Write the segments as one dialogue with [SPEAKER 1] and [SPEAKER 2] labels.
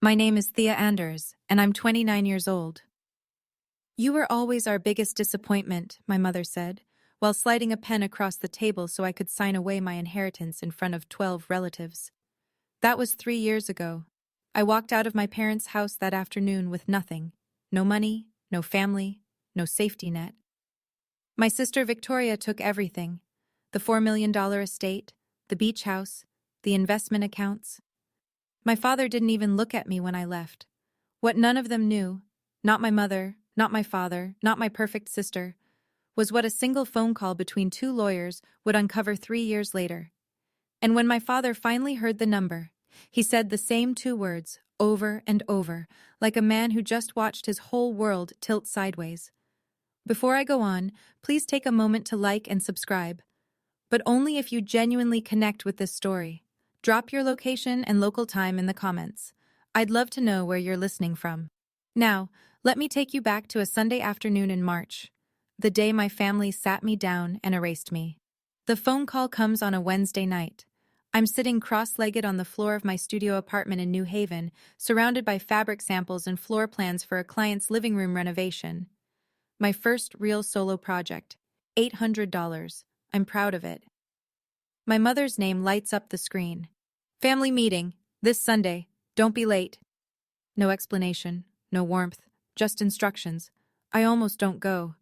[SPEAKER 1] My name is Thea Anders, and I'm 29 years old. You were always our biggest disappointment, my mother said, while sliding a pen across the table so I could sign away my inheritance in front of 12 relatives. That was 3 years ago. I walked out of my parents' house that afternoon with nothing. No money, no family, no safety net. My sister Victoria took everything. The $4 million estate, the beach house, the investment accounts. My father didn't even look at me when I left. What none of them knew, not my mother, not my father, not my perfect sister, was what a single phone call between two lawyers would uncover 3 years later. And when my father finally heard the number, he said the same two words over and over, like a man who just watched his whole world tilt sideways. Before I go on, please take a moment to like and subscribe, but only if you genuinely connect with this story. Drop your location and local time in the comments. I'd love to know where you're listening from. Now, let me take you back to a Sunday afternoon in March, the day my family sat me down and erased me. The phone call comes on a Wednesday night. I'm sitting cross-legged on the floor of my studio apartment in New Haven, surrounded by fabric samples and floor plans for a client's living room renovation. My first real solo project. $800. I'm proud of it. My mother's name lights up the screen. Family meeting, this Sunday. Don't be late. No explanation, no warmth, just instructions. I almost don't go.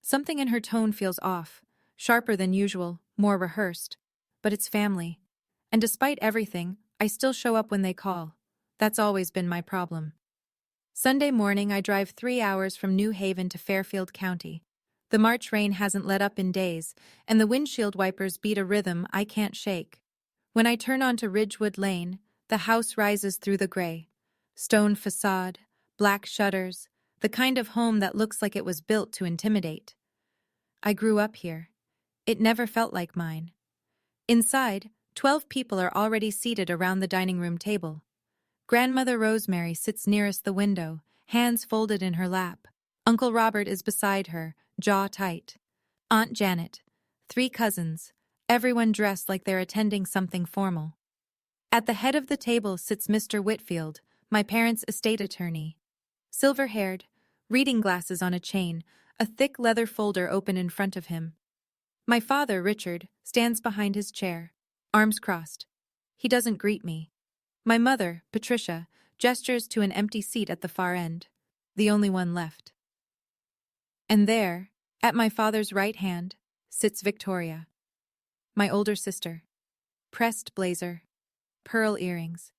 [SPEAKER 1] Something in her tone feels off, sharper than usual, more rehearsed. But it's family. And despite everything, I still show up when they call. That's always been my problem. Sunday morning, I drive 3 hours from New Haven to Fairfield County. The March rain hasn't let up in days, and the windshield wipers beat a rhythm I can't shake. When I turn onto Ridgewood Lane, the house rises through the gray. Stone facade, black shutters, the kind of home that looks like it was built to intimidate. I grew up here. It never felt like mine. Inside, 12 people are already seated around the dining room table. Grandmother Rosemary sits nearest the window, hands folded in her lap. Uncle Robert is beside her, jaw tight. Aunt Janet, 3 cousins, everyone dressed like they're attending something formal. At the head of the table sits Mr. Whitfield, my parents' estate attorney. Silver-haired, reading glasses on a chain, a thick leather folder open in front of him. My father, Richard, stands behind his chair, arms crossed. He doesn't greet me. My mother, Patricia, gestures to an empty seat at the far end, the only one left. And there, at my father's right hand, sits Victoria, my older sister. Pressed blazer, pearl earrings.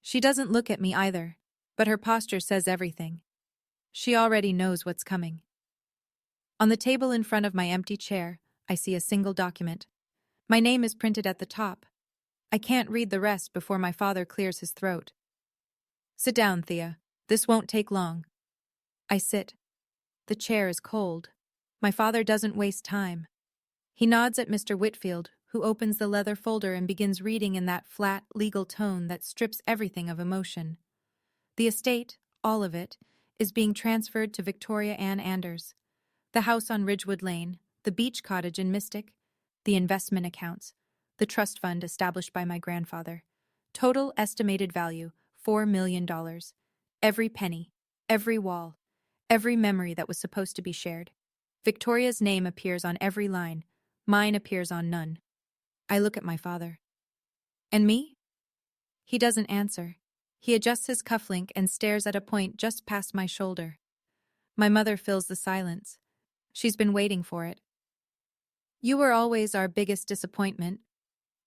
[SPEAKER 1] She doesn't look at me either, but her posture says everything. She already knows what's coming. On the table in front of my empty chair, I see a single document. My name is printed at the top. I can't read the rest before my father clears his throat. Sit down, Thea. This won't take long. I sit. The chair is cold. My father doesn't waste time. He nods at Mr. Whitfield, who opens the leather folder and begins reading in that flat, legal tone that strips everything of emotion. The estate, all of it, is being transferred to Victoria Ann Anders. The house on Ridgewood Lane, the beach cottage in Mystic, the investment accounts, the trust fund established by my grandfather. Total estimated value, $4 million. Every penny, every wall, every memory that was supposed to be shared. Victoria's name appears on every line. Mine appears on none. I look at my father. And me? He doesn't answer. He adjusts his cufflink and stares at a point just past my shoulder. My mother fills the silence. She's been waiting for it. You were always our biggest disappointment.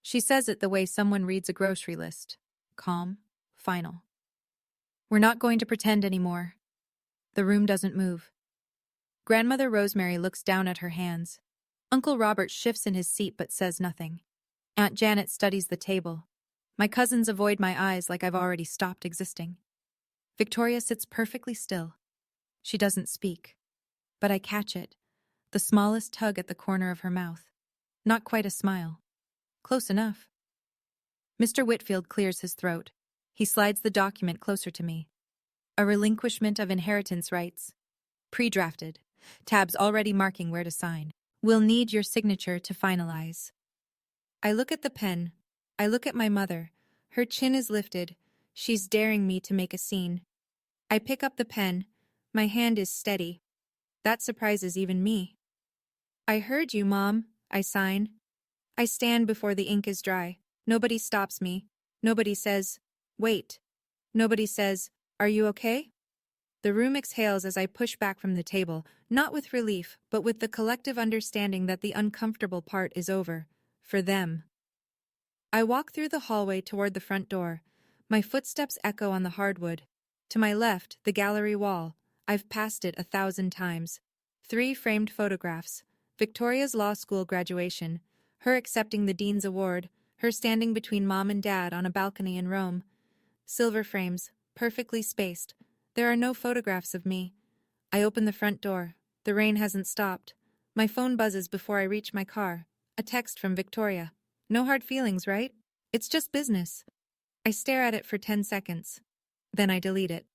[SPEAKER 1] She says it the way someone reads a grocery list. Calm, final. We're not going to pretend anymore. The room doesn't move. Grandmother Rosemary looks down at her hands. Uncle Robert shifts in his seat but says nothing. Aunt Janet studies the table. My cousins avoid my eyes like I've already stopped existing. Victoria sits perfectly still. She doesn't speak. But I catch it. The smallest tug at the corner of her mouth. Not quite a smile. Close enough. Mr. Whitfield clears his throat. He slides the document closer to me. A relinquishment of inheritance rights. Pre-drafted. Tabs already marking where to sign. We'll need your signature to finalize. I look at the pen. I look at my mother. Her chin is lifted. She's daring me to make a scene. I pick up the pen. My hand is steady. That surprises even me. I heard you, Mom, I sign. I stand before the ink is dry. Nobody stops me. Nobody says, wait. Nobody says, are you okay? The room exhales as I push back from the table, not with relief, but with the collective understanding that the uncomfortable part is over. For them. I walk through the hallway toward the front door. My footsteps echo on the hardwood. To my left, the gallery wall. I've passed it 1,000 times. 3 framed photographs. Victoria's law school graduation. Her accepting the Dean's Award. Her standing between Mom and Dad on a balcony in Rome. Silver frames, perfectly spaced. There are no photographs of me. I open the front door. The rain hasn't stopped. My phone buzzes before I reach my car. A text from Victoria. No hard feelings, right? It's just business. I stare at it for 10 seconds. Then I delete it.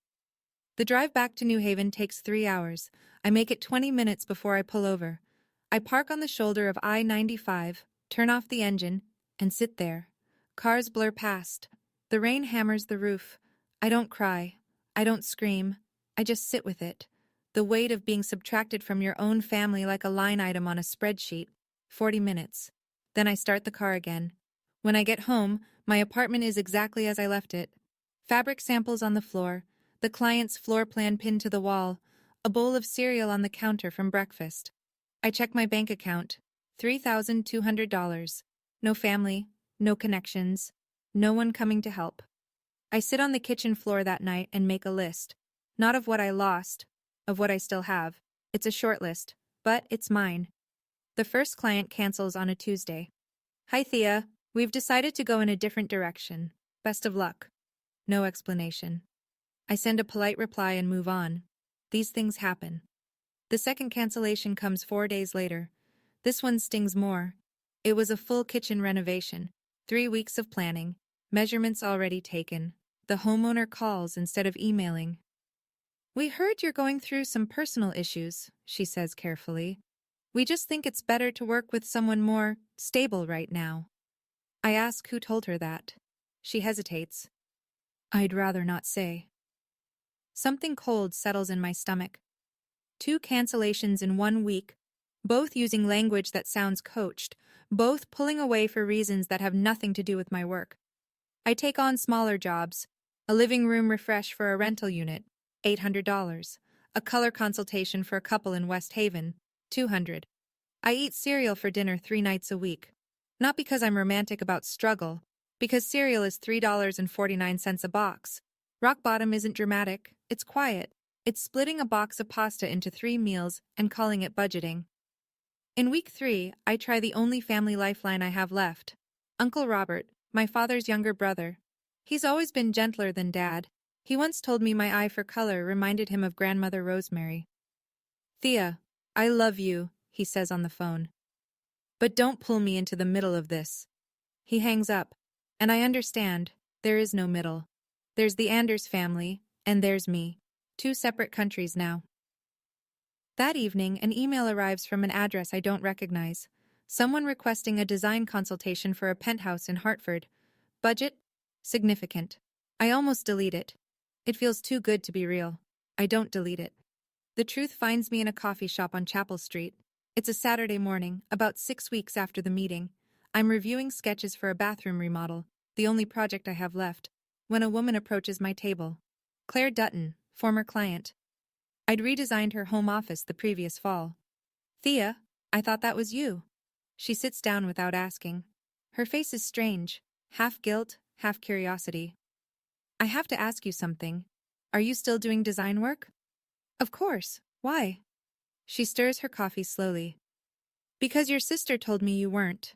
[SPEAKER 1] The drive back to New Haven takes 3 hours. I make it 20 minutes before I pull over. I park on the shoulder of I-95, turn off the engine, and sit there. Cars blur past. The rain hammers the roof. I don't cry. I don't scream. I just sit with it. The weight of being subtracted from your own family like a line item on a spreadsheet. 40 minutes. Then I start the car again. When I get home, my apartment is exactly as I left it. Fabric samples on the floor, the client's floor plan pinned to the wall, a bowl of cereal on the counter from breakfast. I check my bank account. $3,200. No family, no connections, no one coming to help. I sit on the kitchen floor that night and make a list. Not of what I lost, of what I still have. It's a short list, but it's mine. The first client cancels on a Tuesday. Hi, Thea. We've decided to go in a different direction. Best of luck. No explanation. I send a polite reply and move on. These things happen. The second cancellation comes 4 days later. This one stings more. It was a full kitchen renovation. 3 weeks of planning. Measurements already taken. The homeowner calls instead of emailing. We heard you're going through some personal issues, she says carefully. We just think it's better to work with someone more stable right now. I ask who told her that. She hesitates. I'd rather not say. Something cold settles in my stomach. 2 cancellations in 1 week, both using language that sounds coached, both pulling away for reasons that have nothing to do with my work. I take on smaller jobs. A living room refresh for a rental unit, $800. A color consultation for a couple in West Haven, $200. I eat cereal for dinner 3 nights a week. Not because I'm romantic about struggle, because cereal is $3.49 a box. Rock bottom isn't dramatic, it's quiet. It's splitting a box of pasta into 3 meals and calling it budgeting. In week 3, I try the only family lifeline I have left. Uncle Robert, my father's younger brother. He's always been gentler than Dad. He once told me my eye for color reminded him of Grandmother Rosemary. Thea, I love you, he says on the phone. But don't pull me into the middle of this. He hangs up, and I understand, there is no middle. There's the Anders family, and there's me. 2 separate countries now. That evening, an email arrives from an address I don't recognize. Someone requesting a design consultation for a penthouse in Hartford. Budget? Significant. I almost delete it. It feels too good to be real. I don't delete it. The truth finds me in a coffee shop on Chapel Street. It's a Saturday morning, about 6 weeks after the meeting. I'm reviewing sketches for a bathroom remodel, the only project I have left, when a woman approaches my table. Claire Dutton, former client. I'd redesigned her home office the previous fall. Thea, I thought that was you. She sits down without asking. Her face is strange, half guilt, half curiosity. I have to ask you something. Are you still doing design work? Of course. Why? She stirs her coffee slowly. Because your sister told me you weren't.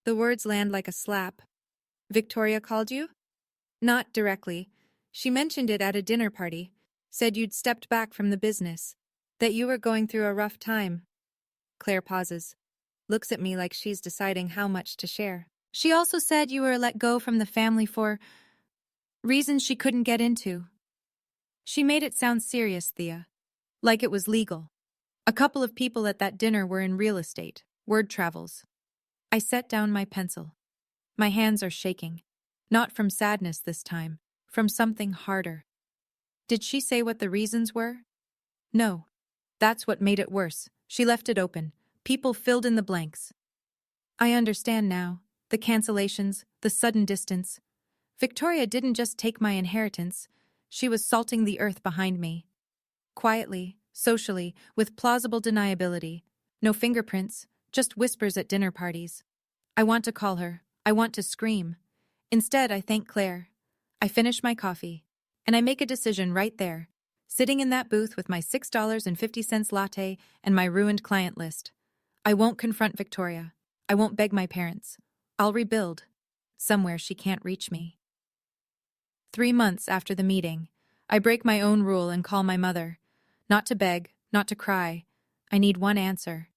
[SPEAKER 1] The words land like a slap. Victoria called you? Not directly. She mentioned it at a dinner party. Said you'd stepped back from the business. That you were going through a rough time. Claire pauses. Looks at me like she's deciding how much to share. She also said you were let go from the family for reasons she couldn't get into. She made it sound serious, Thea. Like it was legal. A couple of people at that dinner were in real estate. Word travels. I set down my pencil. My hands are shaking. Not from sadness this time. from something harder. Did she say what the reasons were? No. That's what made it worse. She left it open. People filled in the blanks. I understand now. The cancellations, the sudden distance. Victoria didn't just take my inheritance. She was salting the earth behind me. Quietly, socially, with plausible deniability. No fingerprints, just whispers at dinner parties. I want to call her. I want to scream. Instead, I thank Claire. I finish my coffee. And I make a decision right there, sitting in that booth with my $6.50 latte and my ruined client list. I won't confront Victoria. I won't beg my parents. I'll rebuild. Somewhere she can't reach me. 3 months after the meeting, I break my own rule and call my mother. Not to beg, not to cry. I need one answer.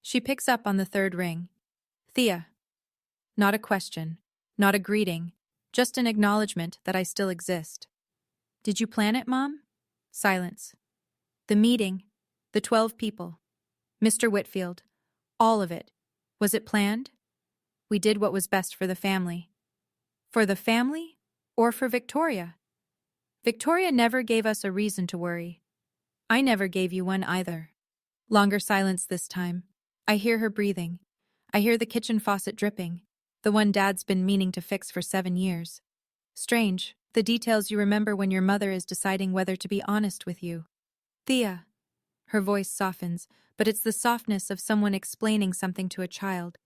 [SPEAKER 1] She picks up on the third ring. Thea. Not a question, not a greeting, just an acknowledgement that I still exist. Did you plan it, Mom? Silence. The meeting, the 12 people, Mr. Whitfield, all of it. Was it planned? We did what was best for the family. For the family? Or for Victoria? Victoria never gave us a reason to worry. I never gave you one either. Longer silence this time. I hear her breathing. I hear the kitchen faucet dripping, the one Dad's been meaning to fix for 7 years. Strange, the details you remember when your mother is deciding whether to be honest with you. Thea. Her voice softens, but it's the softness of someone explaining something to a child.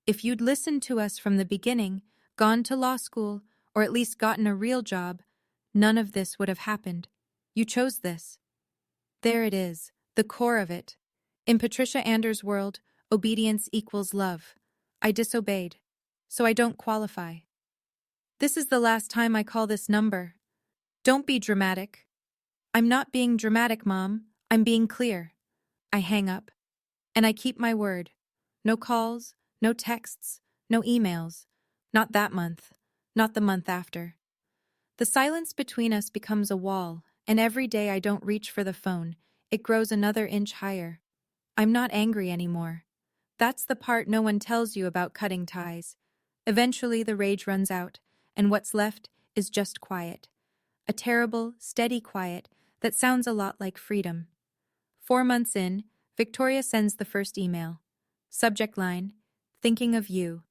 [SPEAKER 1] If you'd listened to us from the beginning, gone to law school, or at least gotten a real job, none of this would have happened. You chose this. There it is, the core of it. In Patricia Anders' world, obedience equals love. I disobeyed, so I don't qualify. This is the last time I call this number. Don't be dramatic. I'm not being dramatic, Mom. I'm being clear. I hang up. And I keep my word. No calls, no texts, no emails. Not that month. Not the month after. The silence between us becomes a wall, and every day I don't reach for the phone, it grows another inch higher. I'm not angry anymore. That's the part no one tells you about cutting ties. Eventually the rage runs out, and what's left is just quiet. A terrible, steady quiet that sounds a lot like freedom. 4 months in, Victoria sends the first email. Subject line, thinking of you.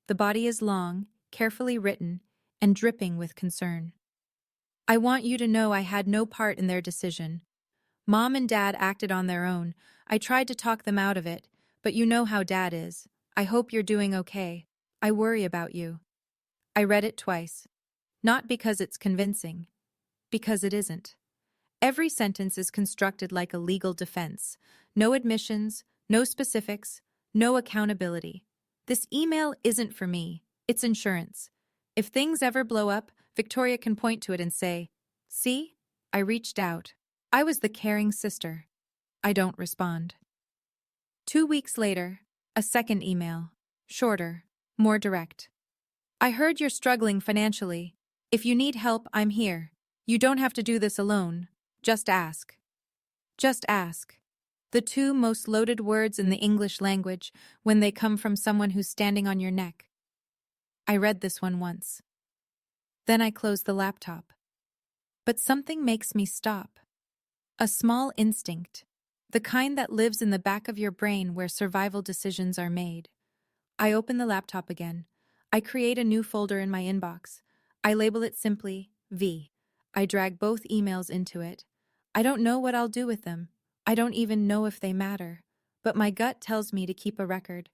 [SPEAKER 1] The body is long, carefully written, and dripping with concern. I want you to know I had no part in their decision. Mom and Dad acted on their own. I tried to talk them out of it, but you know how Dad is. I hope you're doing okay. I worry about you. I read it twice. Not because it's convincing. Because it isn't. Every sentence is constructed like a legal defense. No admissions, no specifics, no accountability. This email isn't for me. It's insurance. If things ever blow up, Victoria can point to it and say, "See? I reached out. I was the caring sister." I don't respond. 2 weeks later, a second email. Shorter, more direct. I heard you're struggling financially. If you need help, I'm here. You don't have to do this alone. Just ask. Just ask. The 2 most loaded words in the English language when they come from someone who's standing on your neck. I read this one once. Then I closed the laptop. But something makes me stop. A small instinct. The kind that lives in the back of your brain where survival decisions are made. I open the laptop again. I create a new folder in my inbox. I label it simply V. I drag both emails into it. I don't know what I'll do with them. I don't even know if they matter. But my gut tells me to keep a record.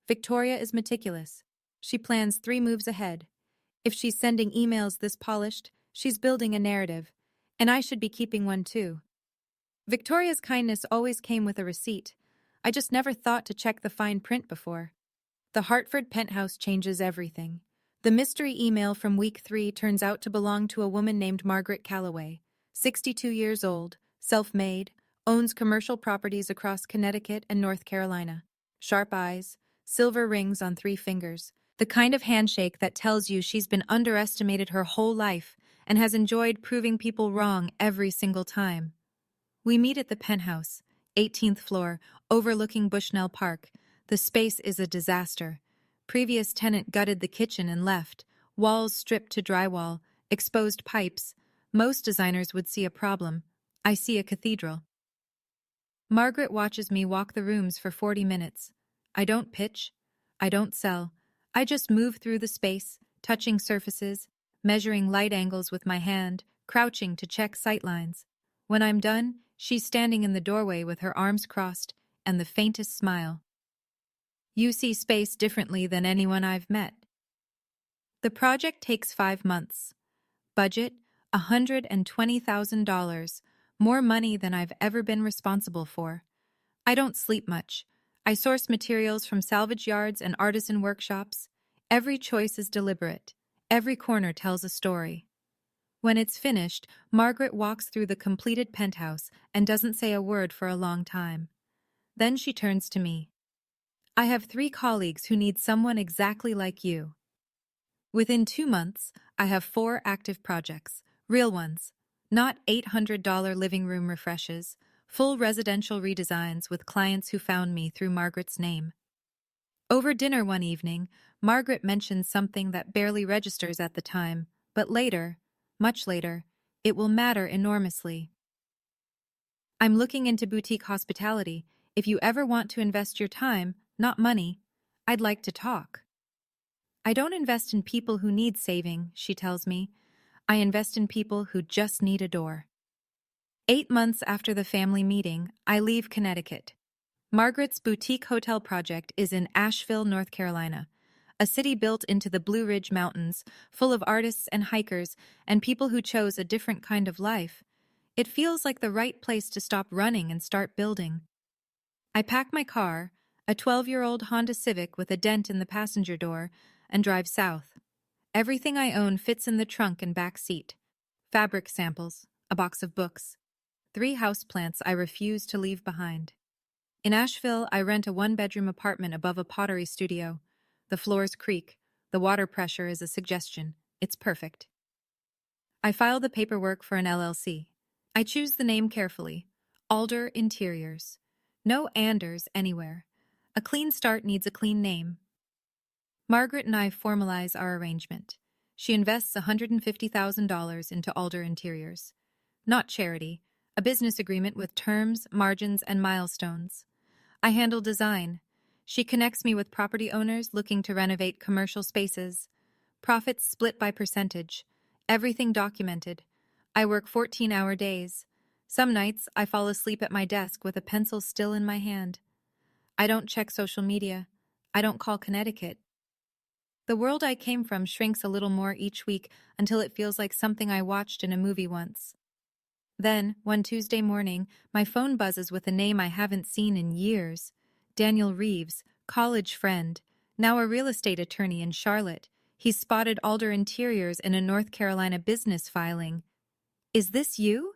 [SPEAKER 1] Victoria is meticulous. She plans 3 moves ahead. If she's sending emails this polished, she's building a narrative. And I should be keeping one too. Victoria's kindness always came with a receipt. I just never thought to check the fine print before. The Hartford penthouse changes everything. The mystery email from week 3 turns out to belong to a woman named Margaret Calloway, 62 years old, self-made, owns commercial properties across Connecticut and North Carolina. Sharp eyes, silver rings on 3 fingers, the kind of handshake that tells you she's been underestimated her whole life and has enjoyed proving people wrong every single time. We meet at the penthouse, 18th floor, overlooking Bushnell Park. The space is a disaster. Previous tenant gutted the kitchen and left, walls stripped to drywall, exposed pipes. Most designers would see a problem. I see a cathedral. Margaret watches me walk the rooms for 40 minutes. I don't pitch. I don't sell. I just move through the space, touching surfaces, measuring light angles with my hand, crouching to check sightlines. When I'm done, she's standing in the doorway with her arms crossed and the faintest smile. You see space differently than anyone I've met. The project takes 5 months. Budget, $120,000, more money than I've ever been responsible for. I don't sleep much. I source materials from salvage yards and artisan workshops. Every choice is deliberate. Every corner tells a story. When it's finished, Margaret walks through the completed penthouse and doesn't say a word for a long time. Then she turns to me. I have 3 colleagues who need someone exactly like you. Within 2 months, I have 4 active projects, real ones, not $800 living room refreshes, full residential redesigns with clients who found me through Margaret's name. Over dinner one evening, Margaret mentioned something that barely registers at the time, but later, much later, it will matter enormously. I'm looking into boutique hospitality. If you ever want to invest your time, not money, I'd like to talk. I don't invest in people who need saving, she tells me. I invest in people who just need a door. 8 months after the family meeting, I leave Connecticut. Margaret's boutique hotel project is in Asheville, North Carolina, a city built into the Blue Ridge Mountains, full of artists and hikers and people who chose a different kind of life. It feels like the right place to stop running and start building. I pack my car, a 12-year-old Honda Civic with a dent in the passenger door, and drive south. Everything I own fits in the trunk and back seat. Fabric samples, a box of books, 3 houseplants I refuse to leave behind. In Asheville, I rent a 1-bedroom apartment above a pottery studio. The floors creak. The water pressure is a suggestion. It's perfect. I file the paperwork for an LLC. I choose the name carefully. Alder Interiors. No Anders anywhere. A clean start needs a clean name. Margaret and I formalize our arrangement. She invests $150,000 into Alder Interiors. Not charity, a business agreement with terms, margins, and milestones. I handle design. She connects me with property owners looking to renovate commercial spaces. Profits split by percentage. Everything documented. I work 14-hour days. Some nights, I fall asleep at my desk with a pencil still in my hand. I don't check social media. I don't call Connecticut. The world I came from shrinks a little more each week until it feels like something I watched in a movie once. Then, one Tuesday morning, my phone buzzes with a name I haven't seen in years. Daniel Reeves, college friend, now a real estate attorney in Charlotte. He's spotted Alder Interiors in a North Carolina business filing. Is this you?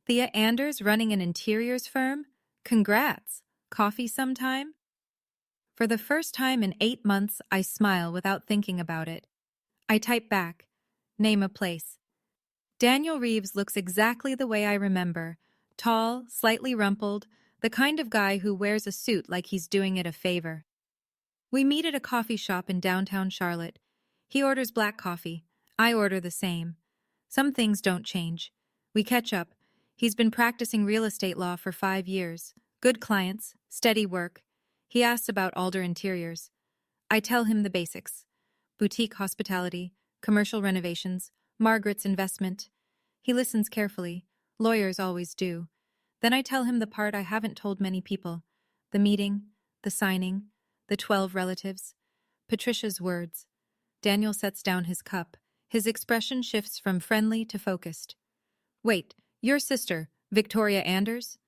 [SPEAKER 1] Thea Anders running an interiors firm? Congrats. Coffee sometime? For the first time in 8 months, I smile without thinking about it. I type back. Name a place. Daniel Reeves looks exactly the way I remember. Tall, slightly rumpled, the kind of guy who wears a suit like he's doing it a favor. We meet at a coffee shop in downtown Charlotte. He orders black coffee. I order the same. Some things don't change. We catch up. He's been practicing real estate law for 5 years. Good clients, steady work. He asks about Alder Interiors. I tell him the basics. Boutique hospitality, commercial renovations, Margaret's investment. He listens carefully. Lawyers always do. Then I tell him the part I haven't told many people. The meeting, the signing, the 12 relatives. Patricia's words. Daniel sets down his cup. His expression shifts from friendly to focused. Wait, your sister, Victoria Anders?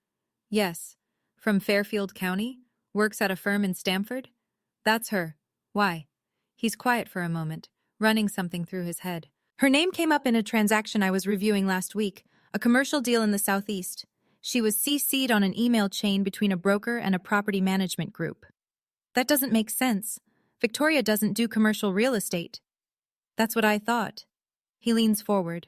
[SPEAKER 1] Yes. From Fairfield County? Works at a firm in Stamford? That's her. Why? He's quiet for a moment, running something through his head. Her name came up in a transaction I was reviewing last week, a commercial deal in the Southeast. She was CC'd on an email chain between a broker and a property management group. That doesn't make sense. Victoria doesn't do commercial real estate. That's what I thought. He leans forward.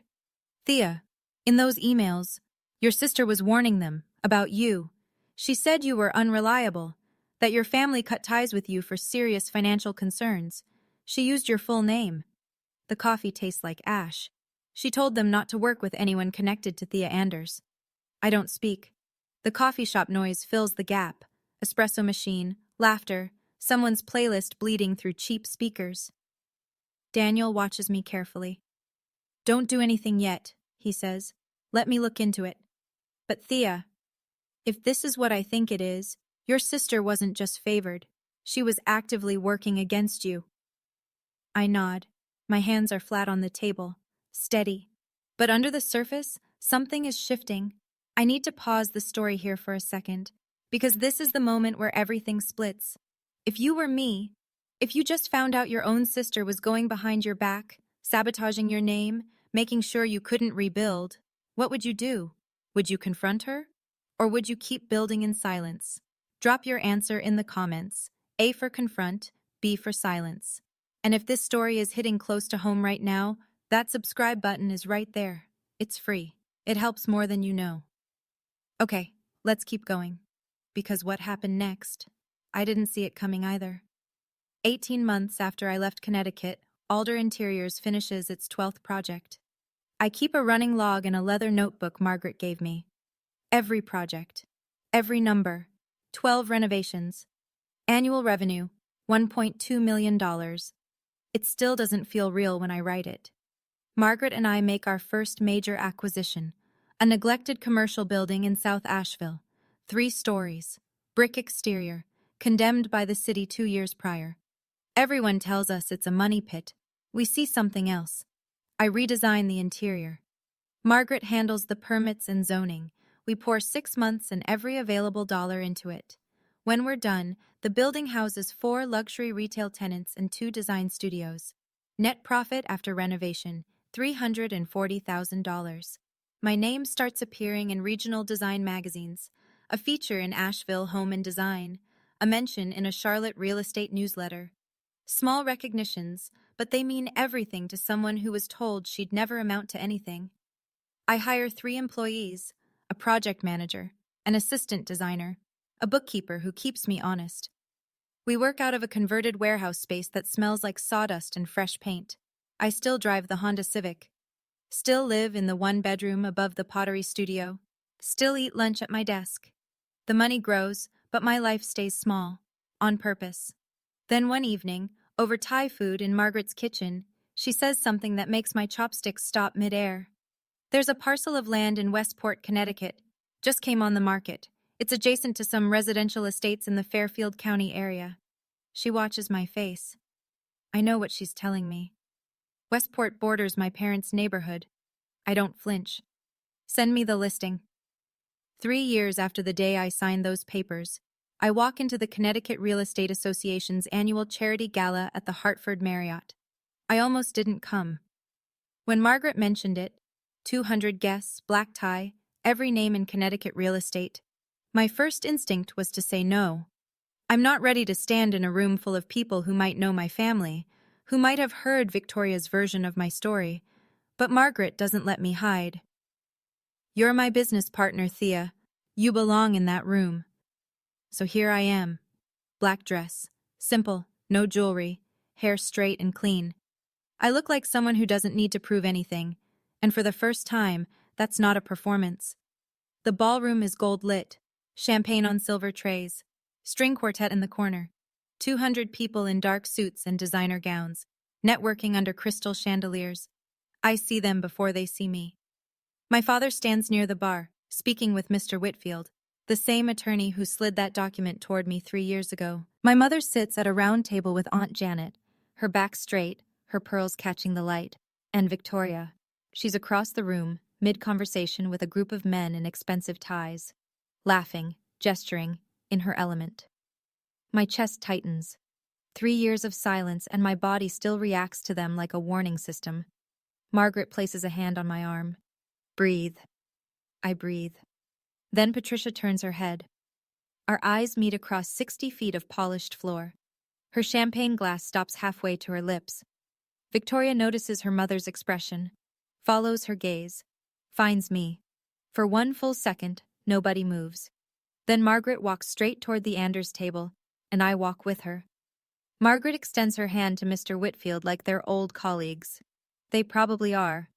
[SPEAKER 1] Thea, in those emails, your sister was warning them about you. She said you were unreliable, that your family cut ties with you for serious financial concerns. She used your full name. The coffee tastes like ash. She told them not to work with anyone connected to Thea Anders. I don't speak. The coffee shop noise fills the gap. Espresso machine, laughter, someone's playlist bleeding through cheap speakers. Daniel watches me carefully. Don't do anything yet, he says. Let me look into it. But Thea, if this is what I think it is, your sister wasn't just favored. She was actively working against you. I nod. My hands are flat on the table, steady. But under the surface, something is shifting. I need to pause the story here for a second, because this is the moment where everything splits. If you were me, if you just found out your own sister was going behind your back, sabotaging your name, making sure you couldn't rebuild, what would you do? Would you confront her? Or would you keep building in silence? Drop your answer in the comments. A for confront, B for silence. And if this story is hitting close to home right now, that subscribe button is right there. It's free. It helps more than you know. Okay, let's keep going. Because what happened next? I didn't see it coming either. 18 months after I left Connecticut, Alder Interiors finishes its 12th project. I keep a running log in a leather notebook Margaret gave me. Every project. Every number. 12 renovations. Annual revenue, $1.2 million. It still doesn't feel real when I write it. Margaret and I make our first major acquisition, a neglected commercial building in South Asheville, 3 stories, brick exterior, condemned by the city 2 years prior. Everyone tells us it's a money pit. We see something else. I redesign the interior. Margaret handles the permits and zoning. We pour 6 months and every available dollar into it. When we're done, the building houses 4 luxury retail tenants and 2 design studios. Net profit after renovation, $340,000. My name starts appearing in regional design magazines, a feature in Asheville Home and Design, a mention in a Charlotte real estate newsletter. Small recognitions, but they mean everything to someone who was told she'd never amount to anything. I hire 3 employees, a project manager, an assistant designer, a bookkeeper who keeps me honest. We work out of a converted warehouse space that smells like sawdust and fresh paint. I still drive the Honda Civic. Still live in the 1-bedroom above the pottery studio. Still eat lunch at my desk. The money grows, but my life stays small. On purpose. Then one evening, over Thai food in Margaret's kitchen, she says something that makes my chopsticks stop mid-air. There's a parcel of land in Westport, Connecticut. Just came on the market. It's adjacent to some residential estates in the Fairfield County area. She watches my face. I know what she's telling me. Westport borders my parents' neighborhood. I don't flinch. Send me the listing. 3 years after the day I signed those papers, I walk into the Connecticut Real Estate Association's annual charity gala at the Hartford Marriott. I almost didn't come. When Margaret mentioned it, 200 guests, black tie, every name in Connecticut real estate, my first instinct was to say no. I'm not ready to stand in a room full of people who might know my family, who might have heard Victoria's version of my story, but Margaret doesn't let me hide. You're my business partner, Thea. You belong in that room. So here I am. Black dress. Simple, no jewelry, hair straight and clean. I look like someone who doesn't need to prove anything, and for the first time, that's not a performance. The ballroom is gold lit, champagne on silver trays, string quartet in the corner, 200 people in dark suits and designer gowns, networking under crystal chandeliers. I see them before they see me. My father stands near the bar, speaking with Mr. Whitfield, the same attorney who slid that document toward me 3 years ago. My mother sits at a round table with Aunt Janet, her back straight, her pearls catching the light, and Victoria. She's across the room, mid-conversation with a group of men in expensive ties, laughing, gesturing, in her element. My chest tightens. 3 years of silence, and my body still reacts to them like a warning system. Margaret places a hand on my arm. Breathe. I breathe. Then Patricia turns her head. Our eyes meet across 60 feet of polished floor. Her champagne glass stops halfway to her lips. Victoria notices her mother's expression, follows her gaze, finds me. For 1 full second, nobody moves. Then Margaret walks straight toward the Anders table, and I walk with her. Margaret extends her hand to Mr. Whitfield like they're old colleagues. They probably are.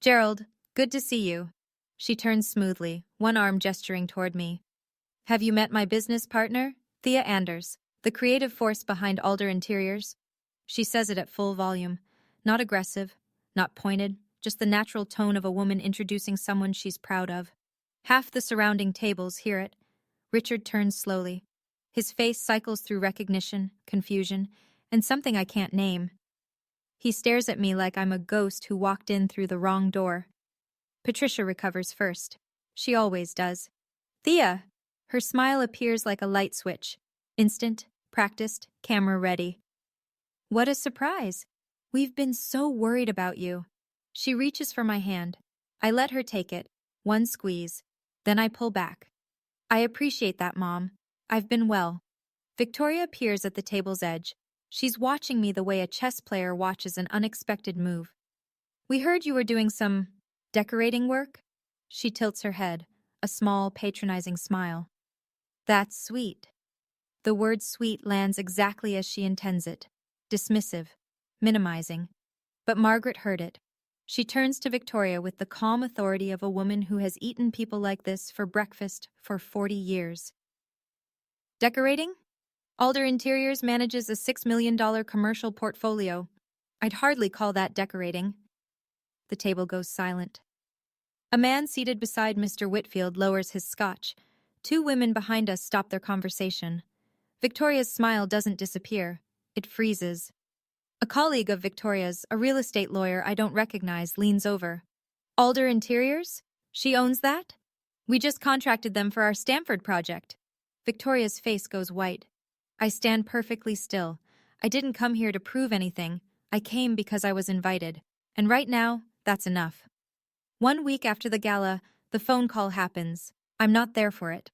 [SPEAKER 1] Gerald, good to see you. She turns smoothly, one arm gesturing toward me. Have you met my business partner, Thea Anders, the creative force behind Alder Interiors? She says it at full volume. Not aggressive, not pointed, just the natural tone of a woman introducing someone she's proud of. Half the surrounding tables hear it. Richard turns slowly. His face cycles through recognition, confusion, and something I can't name. He stares at me like I'm a ghost who walked in through the wrong door. Patricia recovers first. She always does. Thea! Her smile appears like a light switch. Instant, practiced, camera ready. What a surprise! We've been so worried about you. She reaches for my hand. I let her take it. One squeeze. Then I pull back. I appreciate that, Mom. I've been well. Victoria appears at the table's edge. She's watching me the way a chess player watches an unexpected move. We heard you were doing some decorating work? She tilts her head, a small, patronizing smile. That's sweet. The word sweet lands exactly as she intends it. Dismissive, minimizing. But Margaret heard it. She turns to Victoria with the calm authority of a woman who has eaten people like this for breakfast for 40 years. Decorating? Alder Interiors manages a $6 million commercial portfolio. I'd hardly call that decorating. The table goes silent. A man seated beside Mr. Whitfield lowers his scotch. Two women behind us stop their conversation. Victoria's smile doesn't disappear. It freezes. A colleague of Victoria's, a real estate lawyer I don't recognize, leans over. Alder Interiors? She owns that? We just contracted them for our Stamford project. Victoria's face goes white. I stand perfectly still. I didn't come here to prove anything. I came because I was invited. And right now, that's enough. 1 week after the gala, the phone call happens. I'm not there for it.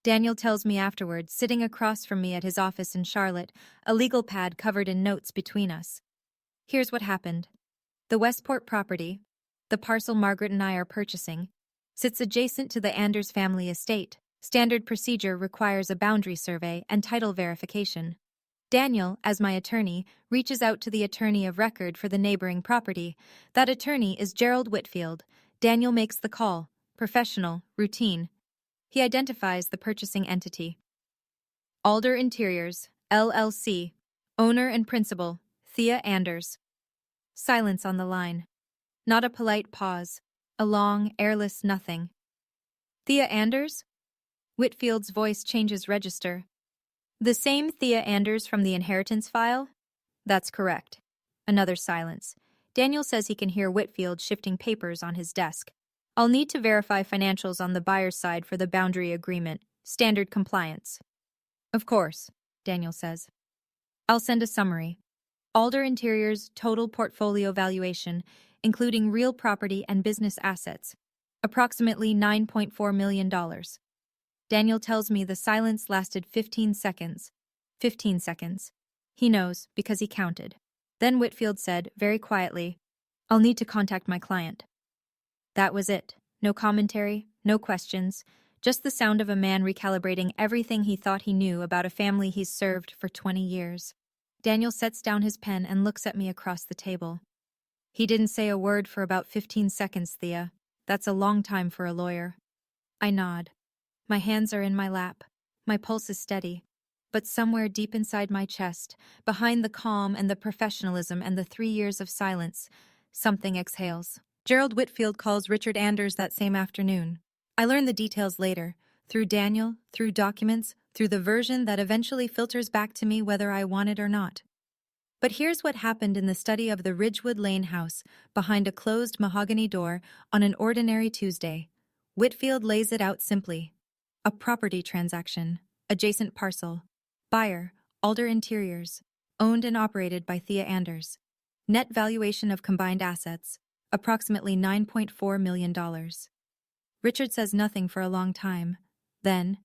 [SPEAKER 1] Daniel tells me afterward, sitting across from me at his office in Charlotte, a legal pad covered in notes between us. Here's what happened. The Westport property, the parcel Margaret and I are purchasing, sits adjacent to the Anders family estate. Standard procedure requires a boundary survey and title verification. Daniel, as my attorney, reaches out to the attorney of record for the neighboring property. That attorney is Gerald Whitfield. Daniel makes the call. Professional, routine. He identifies the purchasing entity. Alder Interiors, LLC. Owner and principal, Thea Anders. Silence on the line. Not a polite pause. A long, airless nothing. Thea Anders? Whitfield's voice changes register. The same Thea Anders from the inheritance file? That's correct. Another silence. Daniel says he can hear Whitfield shifting papers on his desk. I'll need to verify financials on the buyer's side for the boundary agreement. Standard compliance. Of course, Daniel says. I'll send a summary. Alder Interiors' total portfolio valuation, including real property and business assets. Approximately $9.4 million. Daniel tells me the silence lasted 15 seconds. 15 seconds. He knows, because he counted. Then Whitfield said, very quietly, I'll need to contact my client. That was it. No commentary, no questions, just the sound of a man recalibrating everything he thought he knew about a family he's served for 20 years. Daniel sets down his pen and looks at me across the table. He didn't say a word for about 15 seconds, Thea. That's a long time for a lawyer. I nod. My hands are in my lap. My pulse is steady. But somewhere deep inside my chest, behind the calm and the professionalism and the 3 years of silence, something exhales. Gerald Whitfield calls Richard Anders that same afternoon. I learn the details later, through Daniel, through documents, through the version that eventually filters back to me whether I want it or not. But here's what happened in the study of the Ridgewood Lane house, behind a closed mahogany door, on an ordinary Tuesday. Whitfield lays it out simply. A property transaction. Adjacent parcel. Buyer, Alder Interiors. Owned and operated by Thea Anders. Net valuation of combined assets. Approximately $9.4 million. Richard says nothing for a long time. Then,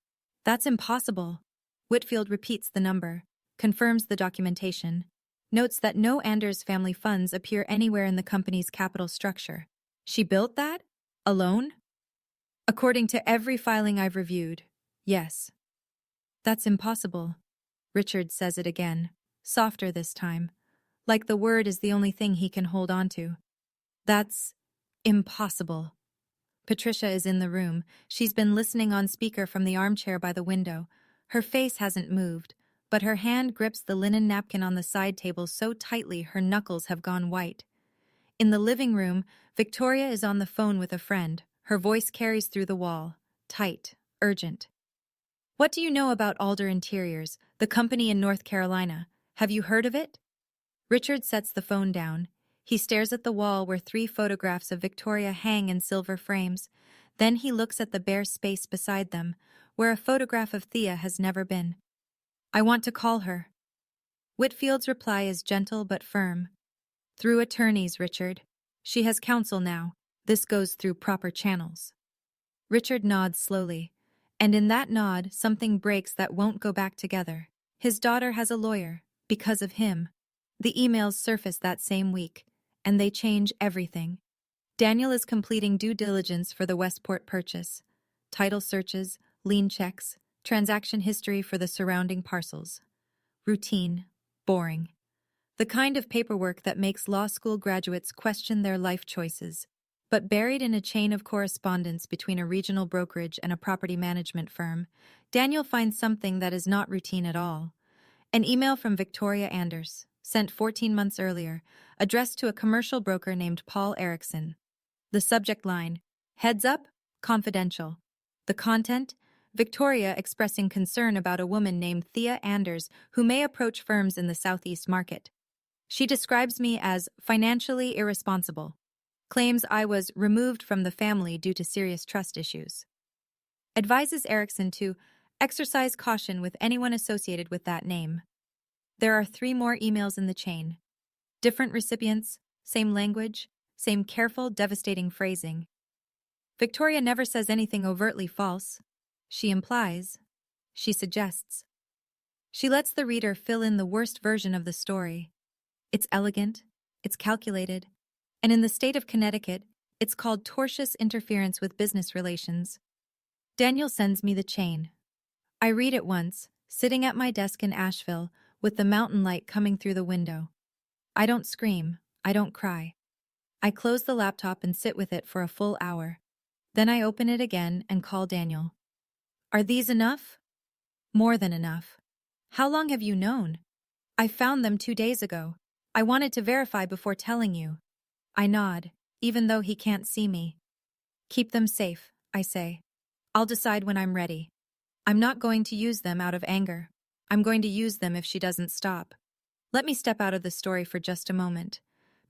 [SPEAKER 1] that's impossible. Whitfield repeats the number, confirms the documentation, notes that no Anders family funds appear anywhere in the company's capital structure. She built that? Alone? According to every filing I've reviewed, yes. That's impossible. Richard says it again, softer this time, like the word is the only thing he can hold on to. That's Impossible. Patricia is in the room. She's been listening on speaker from the armchair by the window. Her face hasn't moved, but her hand grips the linen napkin on the side table so tightly her knuckles have gone white. In the living room, Victoria is on the phone with a friend. Her voice carries through the wall. Tight, urgent. What do you know about Alder Interiors, the company in North Carolina? Have you heard of it? Richard sets the phone down. He stares at the wall where 3 photographs of Victoria hang in silver frames. Then he looks at the bare space beside them, where a photograph of Thea has never been. I want to call her. Whitfield's reply is gentle but firm. Through attorneys, Richard. She has counsel now. This goes through proper channels. Richard nods slowly, and in that nod something breaks that won't go back together. His daughter has a lawyer, because of him. The emails surface that same week, and they change everything. Daniel is completing due diligence for the Westport purchase. Title searches, lien checks, transaction history for the surrounding parcels. Routine, boring. The kind of paperwork that makes law school graduates question their life choices. But buried in a chain of correspondence between a regional brokerage and a property management firm, Daniel finds something that is not routine at all. An email from Victoria Anders, sent 14 months earlier, addressed to a commercial broker named Paul Erickson. The subject line, "Heads up, confidential." The content, Victoria expressing concern about a woman named Thea Anders who may approach firms in the Southeast market. She describes me as financially irresponsible. Claims I was removed from the family due to serious trust issues. Advises Erickson to exercise caution with anyone associated with that name. There are 3 more emails in the chain. Different recipients, same language, same careful, devastating phrasing. Victoria never says anything overtly false. She implies. She suggests. She lets the reader fill in the worst version of the story. It's elegant, it's calculated, and in the state of Connecticut, it's called tortious interference with business relations. Daniel sends me the chain. I read it once, sitting at my desk in Asheville, with the mountain light coming through the window. I don't scream, I don't cry. I close the laptop and sit with it for a full hour. Then I open it again and call Daniel. Are these enough? More than enough. How long have you known? I found them 2 days ago. I wanted to verify before telling you. I nod, even though he can't see me. Keep them safe, I say. I'll decide when I'm ready. I'm not going to use them out of anger. I'm going to use them if she doesn't stop. Let me step out of the story for just a moment,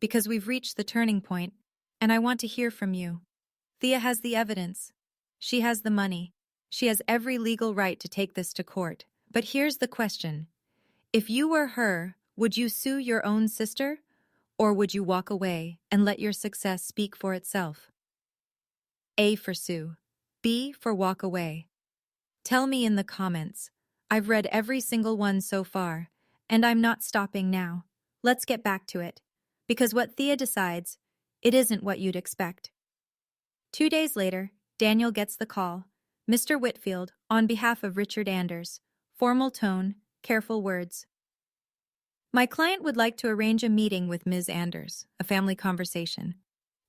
[SPEAKER 1] because we've reached the turning point, and I want to hear from you. Thea has the evidence. She has the money. She has every legal right to take this to court. But here's the question. If you were her, would you sue your own sister? Or would you walk away and let your success speak for itself? A for sue. B for walk away. Tell me in the comments. I've read every single one so far, and I'm not stopping now. Let's get back to it. Because what Thea decides, it isn't what you'd expect. 2 days later, Daniel gets the call. Mr. Whitfield, on behalf of Richard Anders. Formal tone, careful words. My client would like to arrange a meeting with Ms. Anders, a family conversation.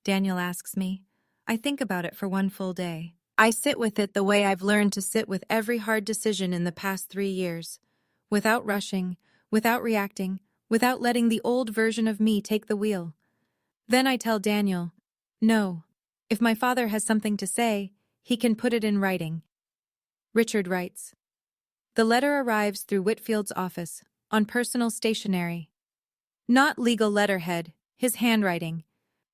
[SPEAKER 1] Daniel asks me. I think about it for 1 full day. I sit with it the way I've learned to sit with every hard decision in the past 3 years. Without rushing, without reacting, without letting the old version of me take the wheel. Then I tell Daniel, no, if my father has something to say, he can put it in writing. Richard writes. The letter arrives through Whitfield's office, on personal stationery. Not legal letterhead, his handwriting.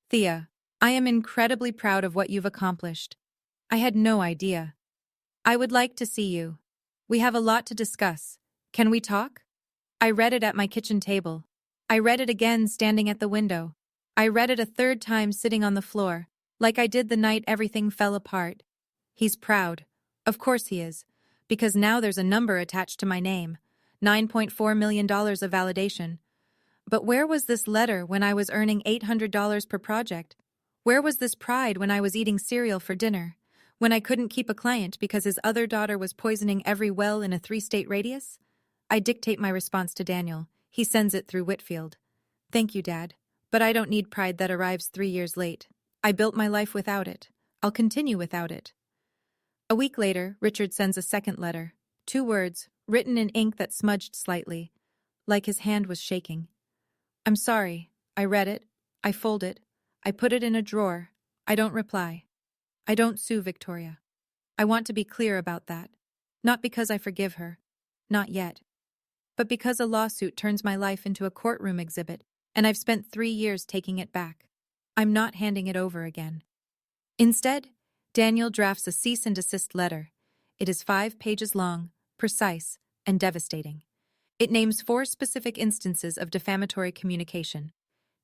[SPEAKER 1] Thea, I am incredibly proud of what you've accomplished. I had no idea. I would like to see you. We have a lot to discuss. Can we talk? I read it at my kitchen table. I read it again standing at the window. I read it a 3rd time sitting on the floor, like I did the night everything fell apart. He's proud. Of course he is. Because now there's a number attached to my name. $9.4 million of validation. But where was this letter when I was earning $800 per project? Where was this pride when I was eating cereal for dinner? When I couldn't keep a client because his other daughter was poisoning every well in a 3-state radius? I dictate my response to Daniel. He sends it through Whitfield. Thank you, Dad. But I don't need pride that arrives 3 years late. I built my life without it. I'll continue without it. A week later, Richard sends a second letter. 2 words, written in ink that smudged slightly, like his hand was shaking. I'm sorry. I read it. I fold it. I put it in a drawer. I don't reply. I don't sue Victoria. I want to be clear about that. Not because I forgive her. Not yet. But because a lawsuit turns my life into a courtroom exhibit, and I've spent 3 years taking it back. I'm not handing it over again. Instead, Daniel drafts a cease and desist letter. It is 5 pages long, precise, and devastating. It names 4 specific instances of defamatory communication.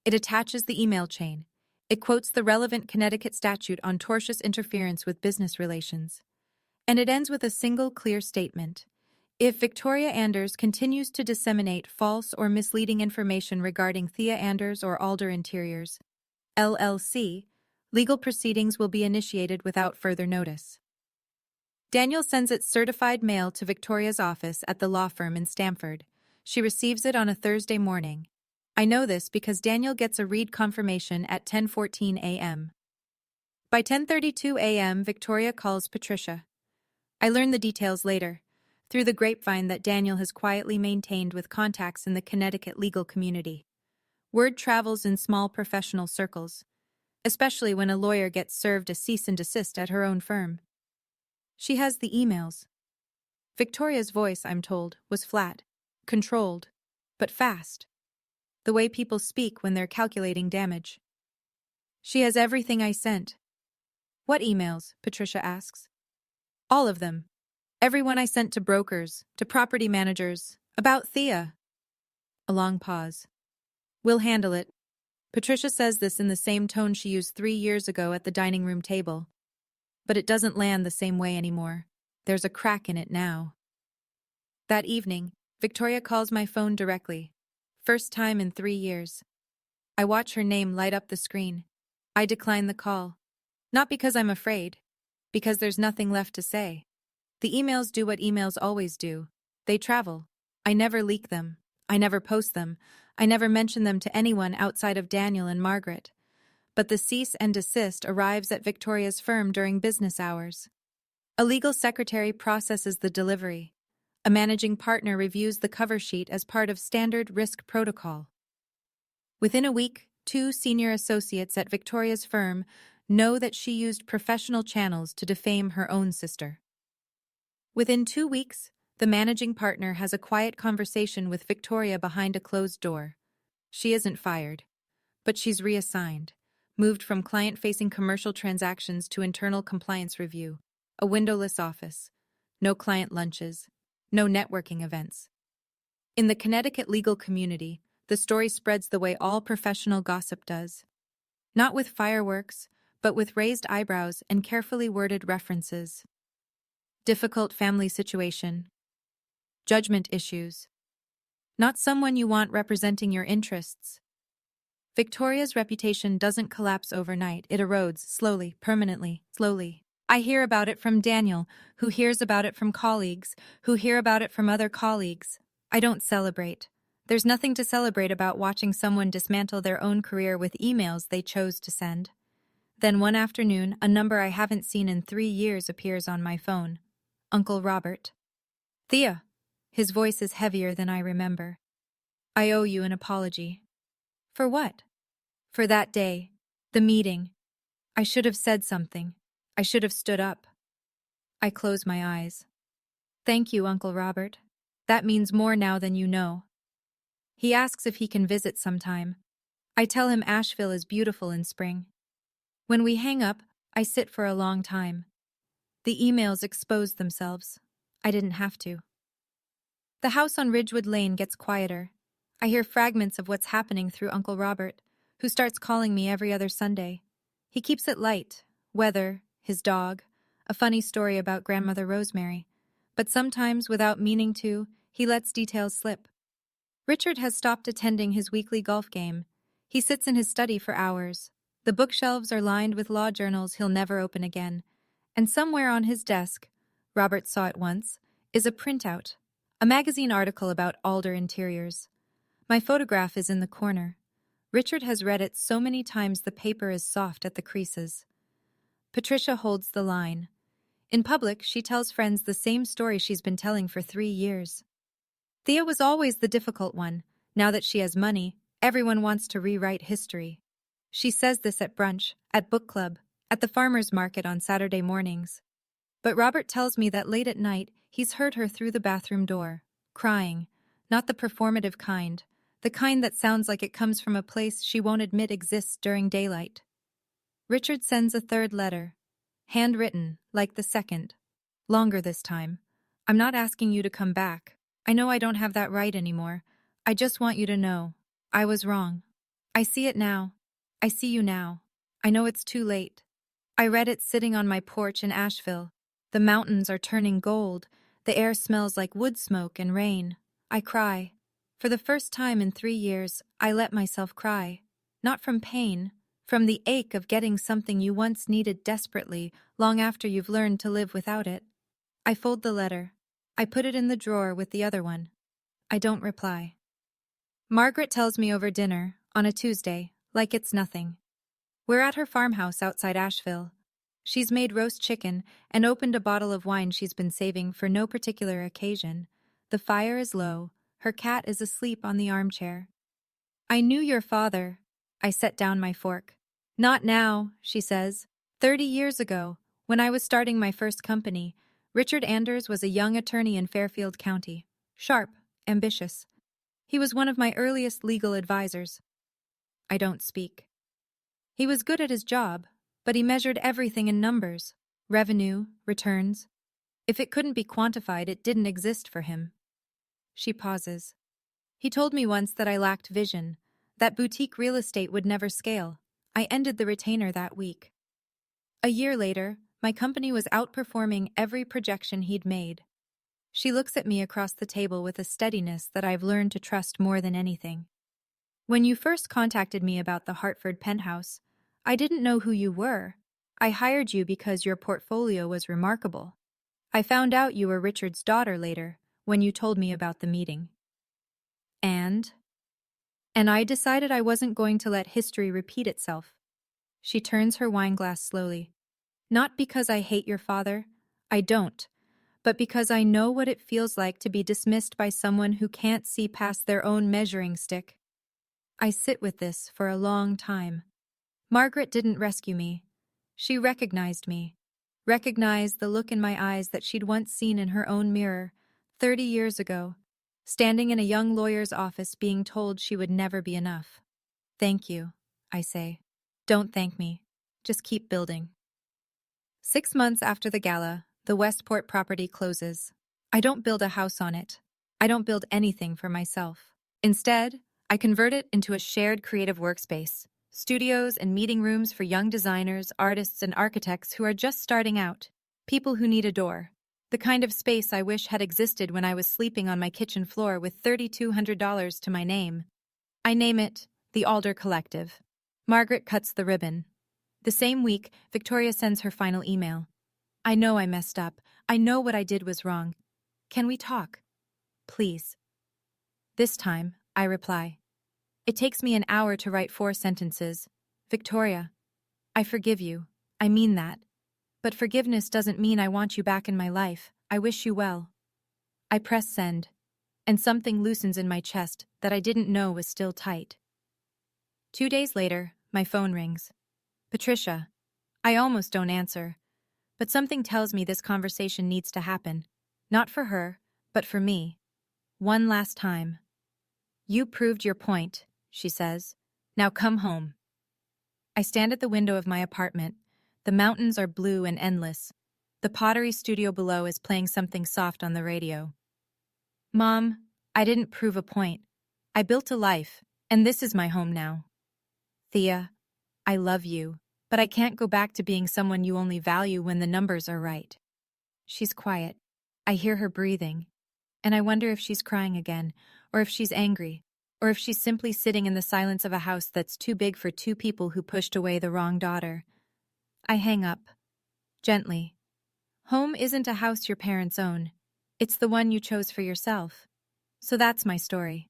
[SPEAKER 1] It attaches the email chain. It quotes the relevant Connecticut statute on tortious interference with business relations. And it ends with a single clear statement. If Victoria Anders continues to disseminate false or misleading information regarding Thea Anders or Alder Interiors, LLC, legal proceedings will be initiated without further notice. Daniel sends it certified mail to Victoria's office at the law firm in Stamford. She receives it on a Thursday morning. I know this because Daniel gets a read confirmation at 10:14 a.m. By 10:32 a.m., Victoria calls Patricia. I learn the details later, through the grapevine that Daniel has quietly maintained with contacts in the Connecticut legal community. Word travels in small professional circles, especially when a lawyer gets served a cease and desist at her own firm. She has the emails. Victoria's voice, I'm told, was flat, controlled, but fast. The way people speak when they're calculating damage. She has everything I sent. What emails? Patricia asks. All of them. Everyone I sent to brokers, to property managers, about Thea. A long pause. We'll handle it. Patricia says this in the same tone she used 3 years ago at the dining room table. But it doesn't land the same way anymore. There's a crack in it now. That evening, Victoria calls my phone directly. First time in 3 years. I watch her name light up the screen. I decline the call. Not because I'm afraid. Because there's nothing left to say. The emails do what emails always do. They travel. I never leak them. I never post them. I never mention them to anyone outside of Daniel and Margaret. But the cease and desist arrives at Victoria's firm during business hours. A legal secretary processes the delivery. A managing partner reviews the cover sheet as part of standard risk protocol. Within a week, 2 senior associates at Victoria's firm know that she used professional channels to defame her own sister. Within 2 weeks, the managing partner has a quiet conversation with Victoria behind a closed door. She isn't fired, but she's reassigned, moved from client-facing commercial transactions to internal compliance review, a windowless office, no client lunches, no networking events. In the Connecticut legal community, the story spreads the way all professional gossip does. Not with fireworks, but with raised eyebrows and carefully worded references. Difficult family situation. Judgment issues. Not someone you want representing your interests. Victoria's reputation doesn't collapse overnight. It erodes slowly, permanently, slowly. I hear about it from Daniel, who hears about it from colleagues, who hear about it from other colleagues. I don't celebrate. There's nothing to celebrate about watching someone dismantle their own career with emails they chose to send. Then one afternoon, a number I haven't seen in 3 years appears on my phone. Uncle Robert. Thea. His voice is heavier than I remember. I owe you an apology. For what? For that day. The meeting. I should have said something. I should have stood up. I close my eyes. Thank you, Uncle Robert. That means more now than you know. He asks if he can visit sometime. I tell him Asheville is beautiful in spring. When we hang up, I sit for a long time. The emails expose themselves. I didn't have to. The house on Ridgewood Lane gets quieter. I hear fragments of what's happening through Uncle Robert, who starts calling me every other Sunday. He keeps it light. Weather, his dog, a funny story about Grandmother Rosemary. But sometimes, without meaning to, he lets details slip. Richard has stopped attending his weekly golf game. He sits in his study for hours. The bookshelves are lined with law journals he'll never open again. And somewhere on his desk, Robert saw it once, is a printout, a magazine article about Alder Interiors. My photograph is in the corner. Richard has read it so many times the paper is soft at the creases. Patricia holds the line. In public, she tells friends the same story she's been telling for 3 years. Thea was always the difficult one. Now that she has money, everyone wants to rewrite history. She says this at brunch, at book club, at the farmer's market on Saturday mornings. But Robert tells me that late at night, he's heard her through the bathroom door, crying. Not the performative kind, the kind that sounds like it comes from a place she won't admit exists during daylight. Richard sends a third letter. Handwritten, like the second. Longer this time. I'm not asking you to come back. I know I don't have that right anymore. I just want you to know. I was wrong. I see it now. I see you now. I know it's too late. I read it sitting on my porch in Asheville. The mountains are turning gold. The air smells like wood smoke and rain. I cry. For the first time in 3 years, I let myself cry. Not from pain, from the ache of getting something you once needed desperately, long after you've learned to live without it. I fold the letter. I put it in the drawer with the other one. I don't reply. Margaret tells me over dinner, on a Tuesday, like it's nothing. We're at her farmhouse outside Asheville. She's made roast chicken and opened a bottle of wine she's been saving for no particular occasion. The fire is low. Her cat is asleep on the armchair. I knew your father. I set down my fork. Not now, she says. 30 years ago, when I was starting my first company, Richard Anders was a young attorney in Fairfield County. Sharp, ambitious. He was one of my earliest legal advisors. I don't speak. He was good at his job, but he measured everything in numbers. Revenue, returns. If it couldn't be quantified, it didn't exist for him. She pauses. He told me once that I lacked vision, that boutique real estate would never scale. I ended the retainer that week. A year later, my company was outperforming every projection he'd made. She looks at me across the table with a steadiness that I've learned to trust more than anything. When you first contacted me about the Hartford penthouse, I didn't know who you were. I hired you because your portfolio was remarkable. I found out you were Richard's daughter later, when you told me about the meeting. And I decided I wasn't going to let history repeat itself. She turns her wineglass slowly. Not because I hate your father. I don't. But because I know what it feels like to be dismissed by someone who can't see past their own measuring stick. I sit with this for a long time. Margaret didn't rescue me. She recognized me. Recognized the look in my eyes that she'd once seen in her own mirror, 30 years ago, standing in a young lawyer's office being told she would never be enough. Thank you, I say. Don't thank me. Just keep building. 6 months after the gala, the Westport property closes. I don't build a house on it. I don't build anything for myself. Instead, I convert it into a shared creative workspace, studios and meeting rooms for young designers, artists, and architects who are just starting out, people who need a door. The kind of space I wish had existed when I was sleeping on my kitchen floor with $3,200 to my name. I name it the Alder Collective. Margaret cuts the ribbon. The same week, Victoria sends her final email. I know I messed up. I know what I did was wrong. Can we talk? Please. This time, I reply. It takes me an hour to write 4 sentences. Victoria, I forgive you. I mean that. But forgiveness doesn't mean I want you back in my life. I wish you well. I press send, and something loosens in my chest that I didn't know was still tight. 2 days later, my phone rings. Patricia. I almost don't answer. But something tells me this conversation needs to happen. Not for her, but for me. One last time. You proved your point, she says. Now come home. I stand at the window of my apartment. The mountains are blue and endless. The pottery studio below is playing something soft on the radio. Mom, I didn't prove a point. I built a life, and this is my home now. Thea, I love you, but I can't go back to being someone you only value when the numbers are right. She's quiet. I hear her breathing, and I wonder if she's crying again, or if she's angry, or if she's simply sitting in the silence of a house that's too big for 2 people who pushed away the wrong daughter. I hang up. Gently. Home isn't a house your parents own. It's the one you chose for yourself. So that's my story.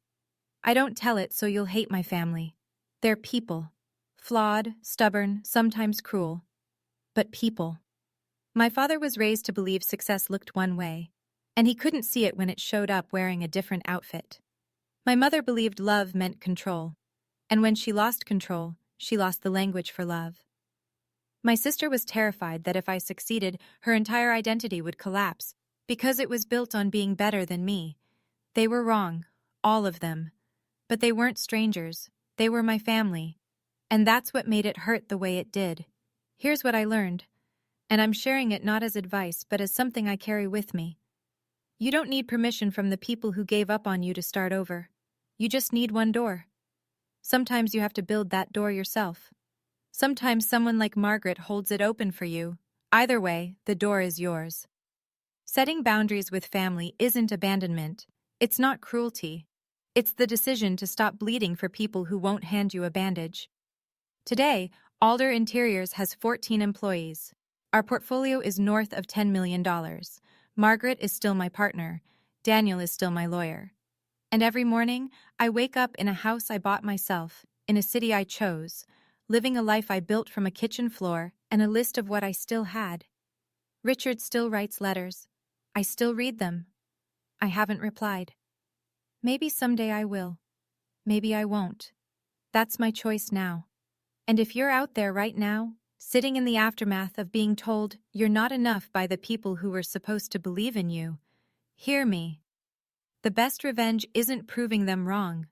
[SPEAKER 1] I don't tell it so you'll hate my family. They're people. Flawed, stubborn, sometimes cruel. But people. My father was raised to believe success looked one way, and he couldn't see it when it showed up wearing a different outfit. My mother believed love meant control, and when she lost control, she lost the language for love. My sister was terrified that if I succeeded, her entire identity would collapse, because it was built on being better than me. They were wrong, all of them. But they weren't strangers, they were my family. And that's what made it hurt the way it did. Here's what I learned, and I'm sharing it not as advice but as something I carry with me. You don't need permission from the people who gave up on you to start over. You just need one door. Sometimes you have to build that door yourself. Sometimes someone like Margaret holds it open for you. Either way, the door is yours. Setting boundaries with family isn't abandonment. It's not cruelty. It's the decision to stop bleeding for people who won't hand you a bandage. Today, Alder Interiors has 14 employees. Our portfolio is north of $10 million. Margaret is still my partner. Daniel is still my lawyer. And every morning, I wake up in a house I bought myself, in a city I chose, living a life I built from a kitchen floor and a list of what I still had. Richard still writes letters. I still read them. I haven't replied. Maybe someday I will. Maybe I won't. That's my choice now. And if you're out there right now, sitting in the aftermath of being told you're not enough by the people who were supposed to believe in you, hear me. The best revenge isn't proving them wrong.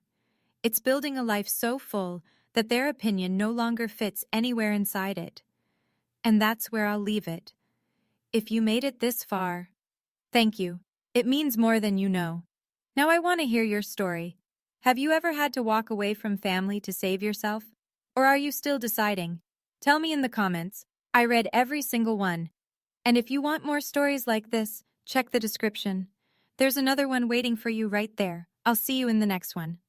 [SPEAKER 1] It's building a life so full that their opinion no longer fits anywhere inside it. And that's where I'll leave it. If you made it this far, thank you. It means more than you know. Now I want to hear your story. Have you ever had to walk away from family to save yourself? Or are you still deciding? Tell me in the comments. I read every single one. And if you want more stories like this, check the description. There's another one waiting for you right there. I'll see you in the next one.